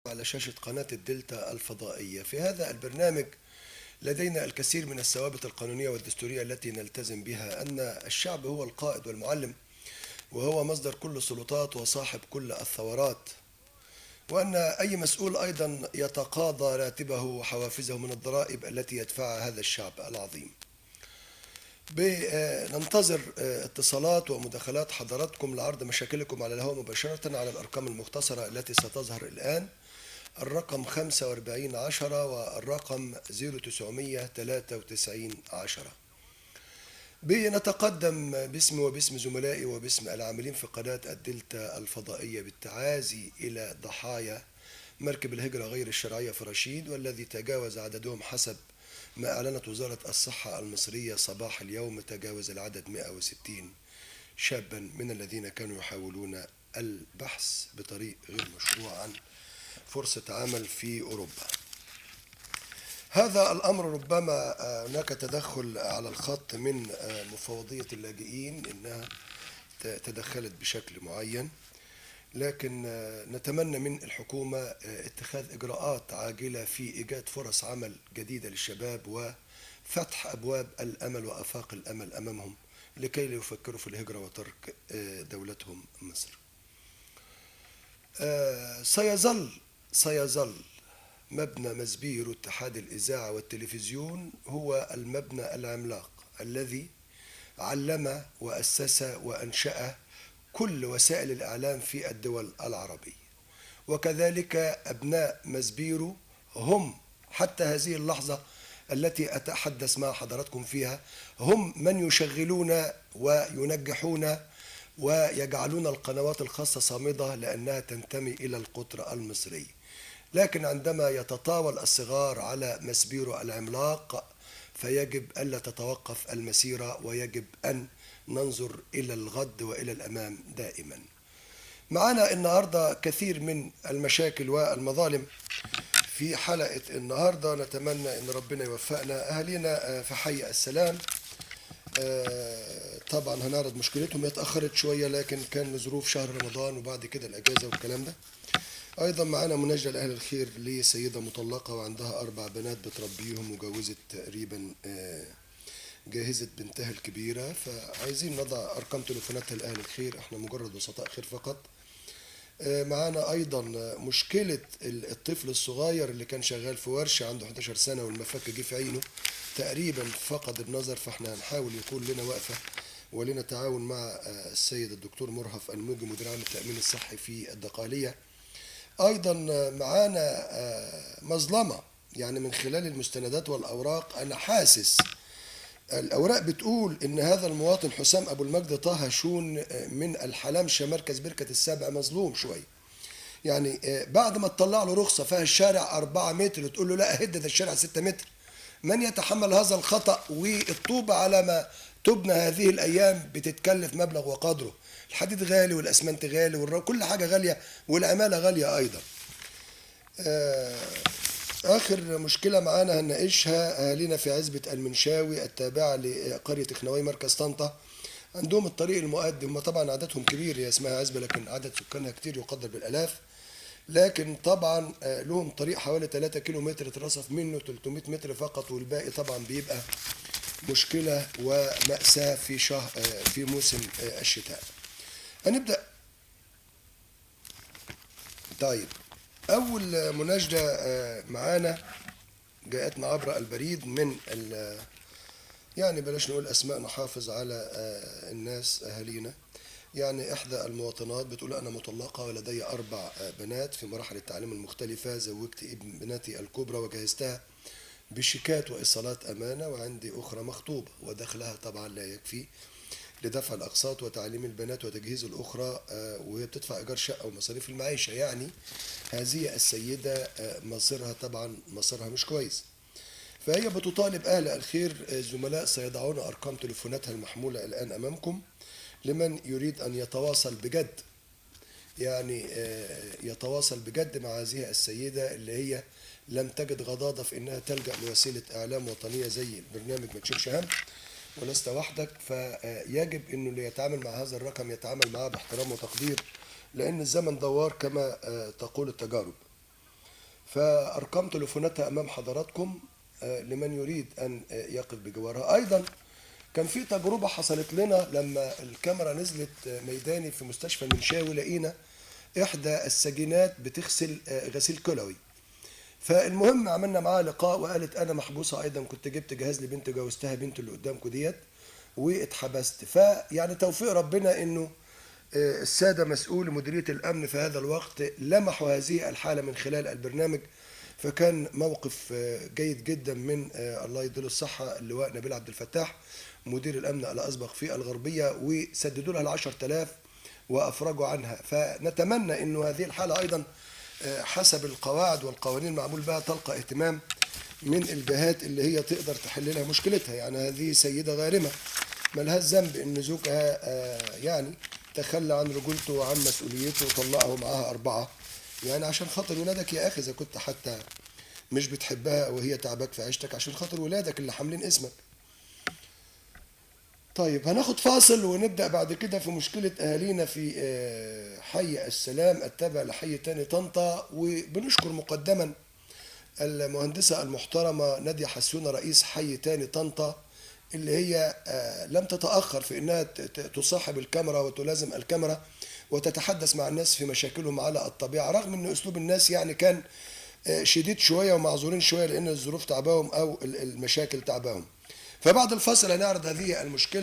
على شاشة قناة الدلتا الفضائية. في هذا البرنامج لدينا الكثير من الثوابت القانونية والدستورية التي نلتزم بها، أن الشعب هو القائد والمعلم، وهو مصدر كل السلطات وصاحب كل الثورات، وأن أي مسؤول أيضا يتقاضى راتبه وحوافزه من الضرائب التي يدفعها هذا الشعب العظيم. ننتظر اتصالات ومداخلات حضراتكم لعرض مشاكلكم على الهواء مباشرة على الأرقام المختصرة التي ستظهر الآن. الرقم 4510 والرقم 0993 10. بنتقدم باسمي وباسم زملائي وباسم العاملين في قناة الدلتا الفضائية بالتعازي إلى ضحايا مركب الهجرة غير الشرعية في رشيد، والذي تجاوز عددهم حسب ما أعلنت وزارة الصحة المصرية صباح اليوم، تجاوز العدد 160 شابا من الذين كانوا يحاولون البحث بطريق غير مشروع عن فرصة عمل في أوروبا. هذا الأمر ربما هناك تدخل على الخط من مفوضية اللاجئين، إنها تدخلت بشكل معين، لكن نتمنى من الحكومة اتخاذ إجراءات عاجلة في إيجاد فرص عمل جديدة للشباب وفتح أبواب الأمل وآفاق الأمل أمامهم لكي لا يفكروا في الهجرة وترك دولتهم مصر. سيظل مبنى مسبيرو اتحاد الإذاعة والتلفزيون هو المبنى العملاق الذي علم وأسس وأنشأ كل وسائل الإعلام في الدول العربية، وكذلك أبناء مسبيرو هم حتى هذه اللحظة التي أتحدث مع حضراتكم فيها هم من يشغلون وينجحون ويجعلون القنوات الخاصة صامدة لأنها تنتمي إلى القطر المصري. لكن عندما يتطاول الصغار على مسبيرو العملاق فيجب ألا تتوقف المسيرة، ويجب أن ننظر إلى الغد وإلى الأمام دائما. معنا النهاردة كثير من المشاكل والمظالم في حلقة النهاردة، نتمنى أن ربنا يوفقنا. أهالينا في حي السلام طبعا هنعرض مشكلتهم، هي اتأخرت شوية لكن كان لظروف شهر رمضان وبعد كده الأجازة والكلام ده. أيضا معنا منجل أهل الخير لسيدة مطلقة وعندها 4 بنات بتربيهم، وجوزت تقريبا جاهزة بنتها الكبيرة، فعايزين نضع أرقام تليفوناتها لأهل الخير، احنا مجرد وسطاء خير فقط. معانا أيضا مشكلة الطفل الصغير اللي كان شغال في ورشة عنده 11 سنة والمفك جه في عينه تقريبا فقد النظر، فاحنا هنحاول يكون لنا وقفة ولنا تعاون مع السيد الدكتور مرهف الموجي مدير عام التأمين الصحي في الدقهلية. أيضا معانا مظلمة، يعني من خلال المستندات والأوراق أنا حاسس الأوراق بتقول إن هذا المواطن حسام أبو المجد طه شون من الحلمشة مركز بركة السابع مظلوم شوية. يعني بعد ما تطلع له رخصة فيها الشارع 4 متر تقول له لا هد ده الشارع 6 متر. من يتحمل هذا الخطأ؟ والطوبة على ما تبنى هذه الأيام بتتكلف مبلغ وقدره، الحديد غالي والأسمنت غالي وكل حاجة غالية والعمالة غالية أيضا. آخر مشكلة معانا هنناقشها أهالينا في عزبة المنشاوي التابعة لقرية إخنواي مركز طنطا. عندهم الطريق المؤدي، هم طبعا عددهم كبير، هي اسمها عزبة لكن عدد سكانها كتير يقدر بالآلاف، لكن طبعا لهم طريق حوالي 3 كيلو متر اترصف منه 300 متر فقط، والباقي طبعا بيبقى مشكلة ومأساة في شهر في موسم الشتاء. هنبدأ. طيب، أول مناشدة معانا جاءتنا عبر البريد من يعني بلاش نقول أسماء نحافظ على الناس أهالينا. يعني إحدى المواطنات بتقول أنا مطلقة ولدي 4 بنات في مراحل التعليم المختلفة، زوجت ابن بناتي الكبرى وجهزتها بشيكات وإيصالات أمانة، وعندي أخرى مخطوبة ودخلها طبعا لا يكفي لدفع الأقساط وتعليم البنات وتجهيز الأخرى، وهي بتدفع إيجار شقة ومصاريف المعيشة. يعني هذه السيدة مصيرها طبعا مصيرها مش كويس، فهي بتطالب أهل الخير. الزملاء سيضعون أرقام تليفوناتها المحمولة الآن أمامكم لمن يريد أن يتواصل بجد، يعني يتواصل بجد مع هذه السيدة اللي هي لم تجد غضاضة في أنها تلجأ لوسيلة إعلام وطنية زي برنامج ما تشيلش هم ولست وحدك. فيجب أنه اللي يتعامل مع هذا الرقم يتعامل معه باحترام وتقدير، لأن الزمن دوار كما تقول التجارب. فأرقام تليفوناتها أمام حضراتكم لمن يريد أن يقف بجوارها. أيضا كان في تجربة حصلت لنا لما الكاميرا نزلت ميداني في مستشفى المنشاوي، لقينا إحدى السجينات بتغسل غسيل كلوي. فالمهم عملنا معاها لقاء وقالت أنا محبوسة أيضا، كنت جبت جهاز لبنت جوزتها، بنت اللي قدامكم ديت، واتحبست. فيعني توفيق ربنا إنه السادة مسؤول مديرية الأمن في هذا الوقت لمحوا هذه الحالة من خلال البرنامج، فكان موقف جيد جدا من الله يديله الصحة اللواء نبيل عبد الفتاح مدير الأمن الأسبق في الغربية، وسددوا لها 10,000 وأفرجوا عنها. فنتمنى أنه هذه الحالة أيضا حسب القواعد والقوانين المعمول بها تلقى اهتمام من الجهات اللي هي تقدر تحل لها مشكلتها. يعني هذه سيدة غارمة ملهاش ذنب ان زوجها يعني تخلى عن رجولته وعن مسؤوليته وطلقه معاها 4، يعني عشان خاطر ولادك يا اخي، اذا كنت حتى مش بتحبها وهي تعباك في عيشتك، عشان خاطر ولادك اللي حاملين اسمك. طيب هناخد فاصل ونبدأ بعد كده في مشكلة أهالينا في حي السلام التابع لحي تاني طنطا. وبنشكر مقدما المهندسة المحترمة نادية حسونة رئيس حي تاني طنطا، اللي هي لم تتأخر في أنها تصاحب الكاميرا وتلازم الكاميرا وتتحدث مع الناس في مشاكلهم على الطبيعة، رغم أن أسلوب الناس يعني كان شديد شوية ومعذورين شوية لأن الظروف تعباهم أو المشاكل تعباهم. فبعد الفصل هنعرض هذه المشكلة.